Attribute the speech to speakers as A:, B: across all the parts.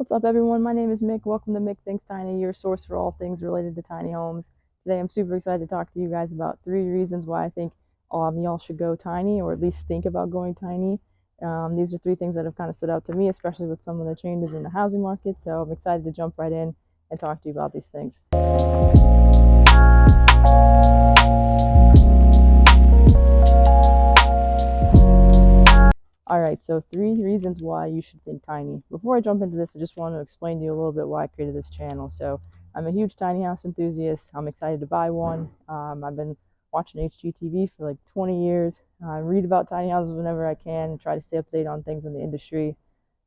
A: What's up, everyone? My name is Mick. Welcome to Mick Thinks Tiny, your source for all things related to tiny homes. Today, I'm super excited to talk to you guys about 3 reasons why I think y'all should go tiny, or at least think about going tiny. These are 3 things that have kind of stood out to me, especially with some of the changes in the housing market. So I'm excited to jump right in and talk to you about these things. All right, so 3 reasons why you should think tiny. Before I jump into this, I just want to explain to you a little bit why I created this channel. So I'm a huge tiny house enthusiast. I'm excited to buy one. I've been watching HGTV for like 20 years. I read about tiny houses whenever I can, try to stay up to date on things in the industry.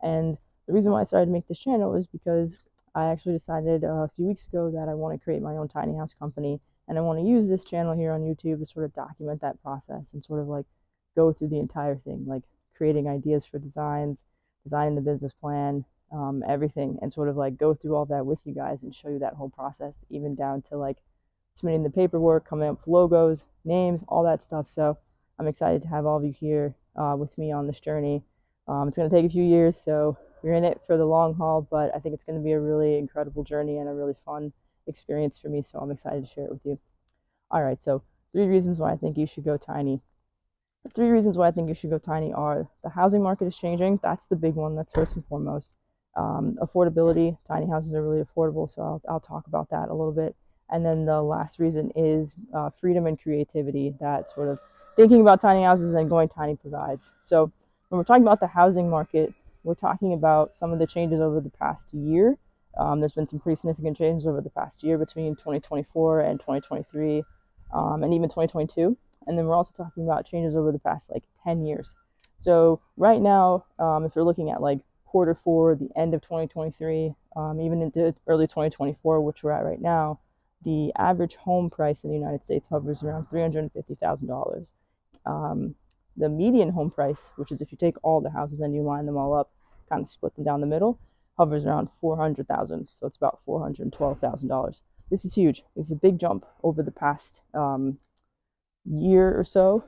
A: And the reason why I started to make this channel is because I actually decided a few weeks ago that I want to create my own tiny house company. And I want to use this channel here on YouTube to sort of document that process and sort of like go through the entire thing, like creating ideas for designs, designing the business plan, everything, and sort of like go through all that with you guys and show you that whole process, even down to like submitting the paperwork, coming up with logos, names, all that stuff. So I'm excited to have all of you here with me on this journey. It's going to take a few years, so you're in it for the long haul, but I think it's going to be a really incredible journey and a really fun experience for me, so I'm excited to share it with you. All right, so 3 reasons why I think you should go tiny. The 3 reasons why I think you should go tiny are: the housing market is changing. That's the big one. That's first and foremost. Affordability. Tiny houses are really affordable, so I'll talk about that a little bit. And then the last reason is freedom and creativity that sort of thinking about tiny houses and going tiny provides. So when we're talking about the housing market, we're talking about some of the changes over the past year. There's been some pretty significant changes over the past year between 2024 and 2023, and even 2022. And then we're also talking about changes over the past like 10 years. So right now, if you're looking at like Q4, the end of 2023, even into early 2024, which we're at right now, the average home price in the United States hovers around $350,000. The median home price, which is if you take all the houses and you line them all up, kind of split them down the middle, hovers around $400,000. So it's about $412,000. This is huge. It's a big jump over the past year or so.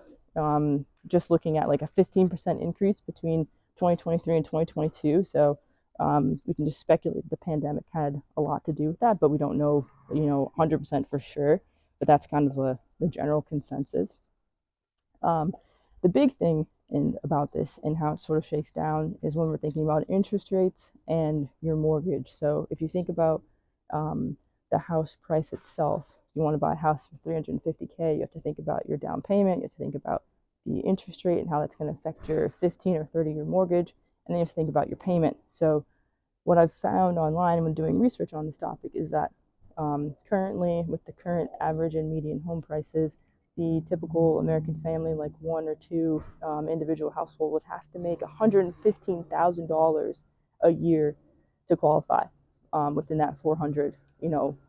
A: Just looking at like a 15% increase between 2023 and 2022. So we can just speculate the pandemic had a lot to do with that, but we don't know, 100% for sure. But that's kind of the general consensus. The big thing about this and how it sort of shakes down is when we're thinking about interest rates and your mortgage. So if you think about the house price itself, you want to buy a house for $350K, you have to think about your down payment, you have to think about the interest rate and how that's going to affect your 15 or 30-year mortgage, and then you have to think about your payment. So what I've found online when doing research on this topic is that currently, with the current average and median home prices, the typical American family, like one or two individual household, would have to make $115,000 a year to qualify within that 400,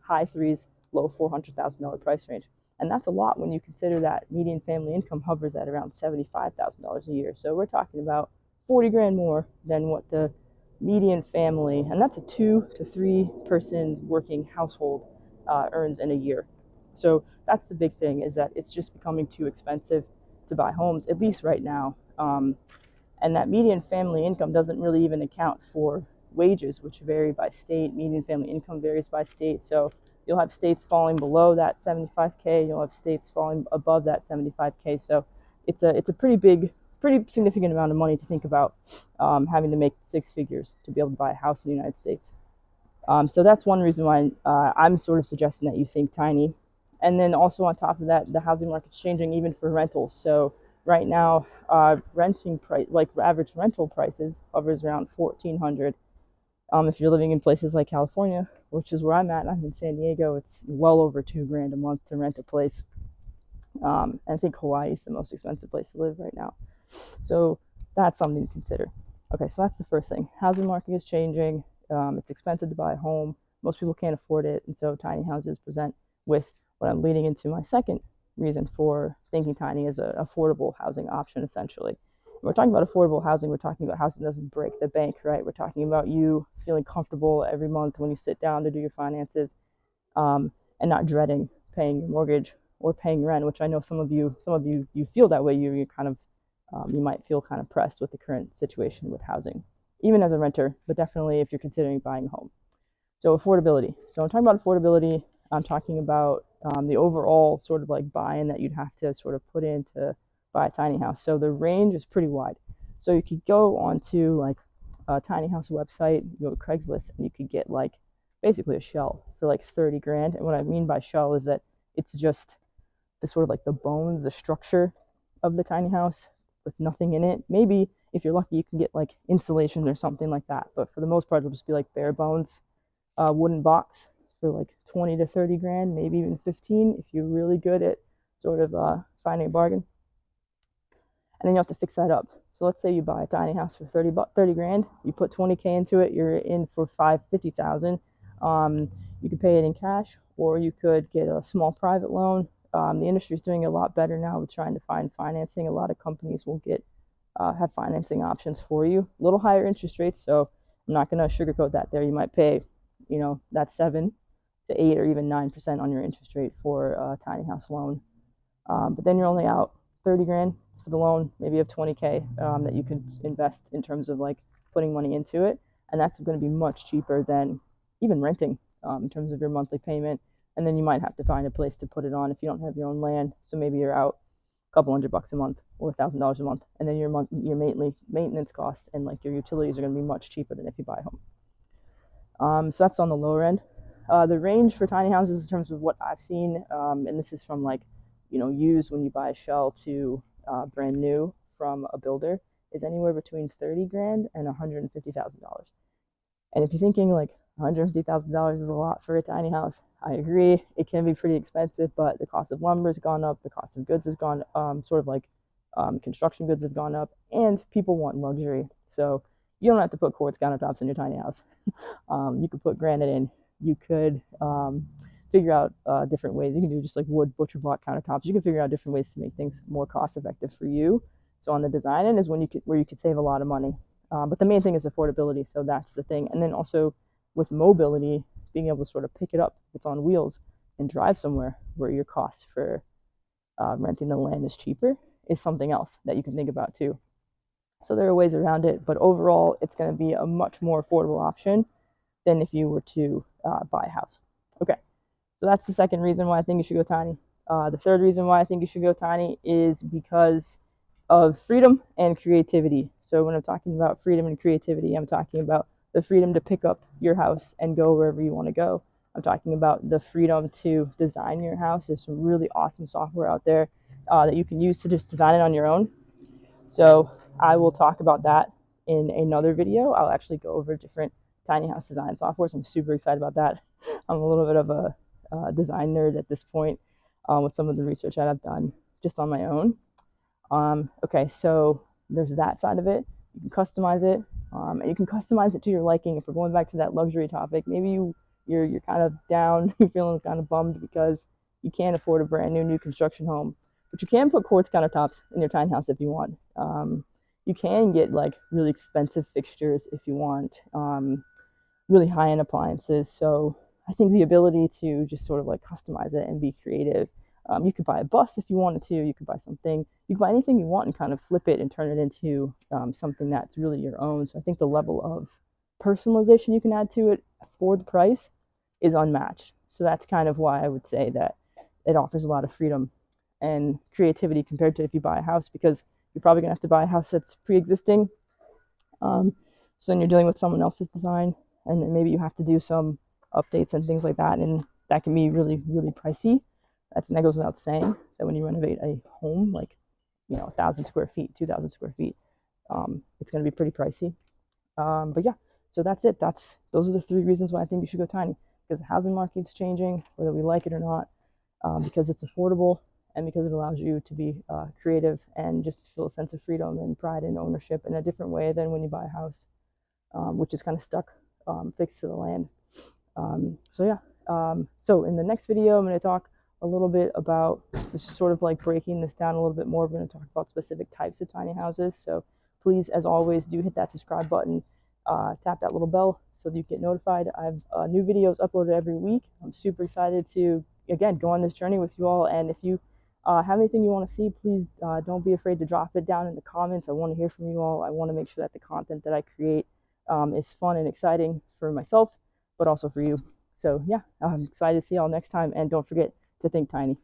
A: high threes, low $400,000 price range. And that's a lot when you consider that median family income hovers at around $75,000 a year. So we're talking about 40 grand more than what the median family, and that's a 2 to 3 person working household, earns in a year. So that's the big thing, is that it's just becoming too expensive to buy homes, at least right now. And that median family income doesn't really even account for wages, which vary by state. Median family income varies by state. So you'll have states falling below that 75K. You'll have states falling above that 75K. So it's a pretty significant amount of money to think about having to make 6 figures to be able to buy a house in the United States. So that's one reason why I'm sort of suggesting that you think tiny. And then also on top of that, the housing market's changing even for rentals. So right now, renting price, like average rental prices, hovers around $1,400. If you're living in places like California, which is where I'm at, I'm in San Diego, it's well over 2 grand a month to rent a place. And I think Hawaii is the most expensive place to live right now. So that's something to consider. Okay, so that's the first thing. Housing market is changing. It's expensive to buy a home. Most people can't afford it, and so tiny houses present with what I'm leading into my second reason for thinking tiny as an affordable housing option, essentially. When we're talking about affordable housing, we're talking about housing that doesn't break the bank, right? We're talking about you feeling comfortable every month when you sit down to do your finances, and not dreading paying your mortgage or paying rent, which I know some of you feel that way. You kind of you might feel kind of pressed with the current situation with housing. even as a renter, but definitely if you're considering buying a home. So affordability. So I'm talking about affordability. I'm talking about the overall sort of like buy-in that you'd have to sort of put in to buy a tiny house. So the range is pretty wide. So you could go onto like a tiny house website, you go to Craigslist, and you could get like basically a shell for like 30 grand. And what I mean by shell is that it's just the sort of like the bones, the structure of the tiny house with nothing in it. Maybe if you're lucky, you can get like insulation or something like that. But for the most part, it'll just be like bare bones, wooden box for like 20 to 30 grand, maybe even 15 if you're really good at sort of finding a bargain. And then you have to fix that up. So let's say you buy a tiny house for 30 grand, you put 20K into it, you're in for 50,000. You could pay it in cash, or you could get a small private loan. The industry is doing a lot better now with trying to find financing. A lot of companies will have financing options for you. A little higher interest rates, so I'm not going to sugarcoat that there. You might pay, that 7 to 8 or even 9% on your interest rate for a tiny house loan. But then you're only out 30 grand for the loan. Maybe you have 20K that you can invest in terms of like putting money into it. And that's going to be much cheaper than even renting in terms of your monthly payment. And then you might have to find a place to put it on if you don't have your own land. So maybe you're out a couple $100 a month or $1,000 a month. And then your maintenance costs and like your utilities are going to be much cheaper than if you buy a home. So that's on the lower end. The range for tiny houses in terms of what I've seen, and this is from like, used when you buy a shell to brand new from a builder, is anywhere between 30 grand and $150,000. And if you're thinking like $150,000 is a lot for a tiny house, I agree. It can be pretty expensive, but the cost of lumber has gone up, the cost of goods has gone, sort of like construction goods have gone up, and people want luxury. So you don't have to put quartz countertops in your tiny house. You could put granite in. You could figure out different ways. You can do just like wood butcher block countertops. You can figure out different ways to make things more cost effective for you. So on the design end is where you could save a lot of money. But the main thing is affordability. So that's the thing. And then also with mobility, being able to sort of pick it up if it's on wheels and drive somewhere where your cost for renting the land is cheaper is something else that you can think about too. So there are ways around it, but overall, it's going to be a much more affordable option than if you were to buy a house. Okay, so that's the second reason why I think you should go tiny. The third reason why I think you should go tiny is because of freedom and creativity. So when I'm talking about freedom and creativity, I'm talking about the freedom to pick up your house and go wherever you want to go. I'm talking about the freedom to design your house. There's some really awesome software out there that you can use to just design it on your own. So I will talk about that in another video. I'll actually go over different tiny house design softwares. I'm super excited about that. I'm a little bit of a design nerd at this point with some of the research that I've done just on my own. Okay, so there's that side of it. You can customize it, and you can customize it to your liking. If we're going back to that luxury topic, maybe you're kind of down, you're feeling kind of bummed because you can't afford a brand new construction home. But you can put quartz countertops in your tiny house if you want. You can get like really expensive fixtures if you want, really high-end appliances. So I think the ability to just sort of like customize it and be creative. You could buy a bus if you wanted to. You could buy something. You could buy anything you want and kind of flip it and turn it into something that's really your own. So I think the level of personalization you can add to it for the price is unmatched. So that's kind of why I would say that it offers a lot of freedom and creativity compared to if you buy a house, because you're probably going to have to buy a house that's pre-existing. So then you're dealing with someone else's design, and then maybe you have to do some updates and things like that, and that can be really, really pricey. That goes without saying that when you renovate a home, like 1,000 square feet, 2,000 square feet, it's going to be pretty pricey. But yeah, so that's it. Those are the three reasons why I think you should go tiny, because the housing market's changing, whether we like it or not, because it's affordable, and because it allows you to be creative and just feel a sense of freedom and pride and ownership in a different way than when you buy a house, which is kind of stuck fixed to the land. So yeah, so in the next video, I'm going to talk a little bit about just sort of like breaking this down a little bit more. We're going to talk about specific types of tiny houses. So please, as always, do hit that subscribe button, tap that little bell so that you get notified. I have new videos uploaded every week. I'm super excited to, again, go on this journey with you all. And if you have anything you want to see, please don't be afraid to drop it down in the comments. I want to hear from you all. I want to make sure that the content that I create is fun and exciting for myself, but also for you. So yeah, I'm excited to see y'all next time, and don't forget to think tiny.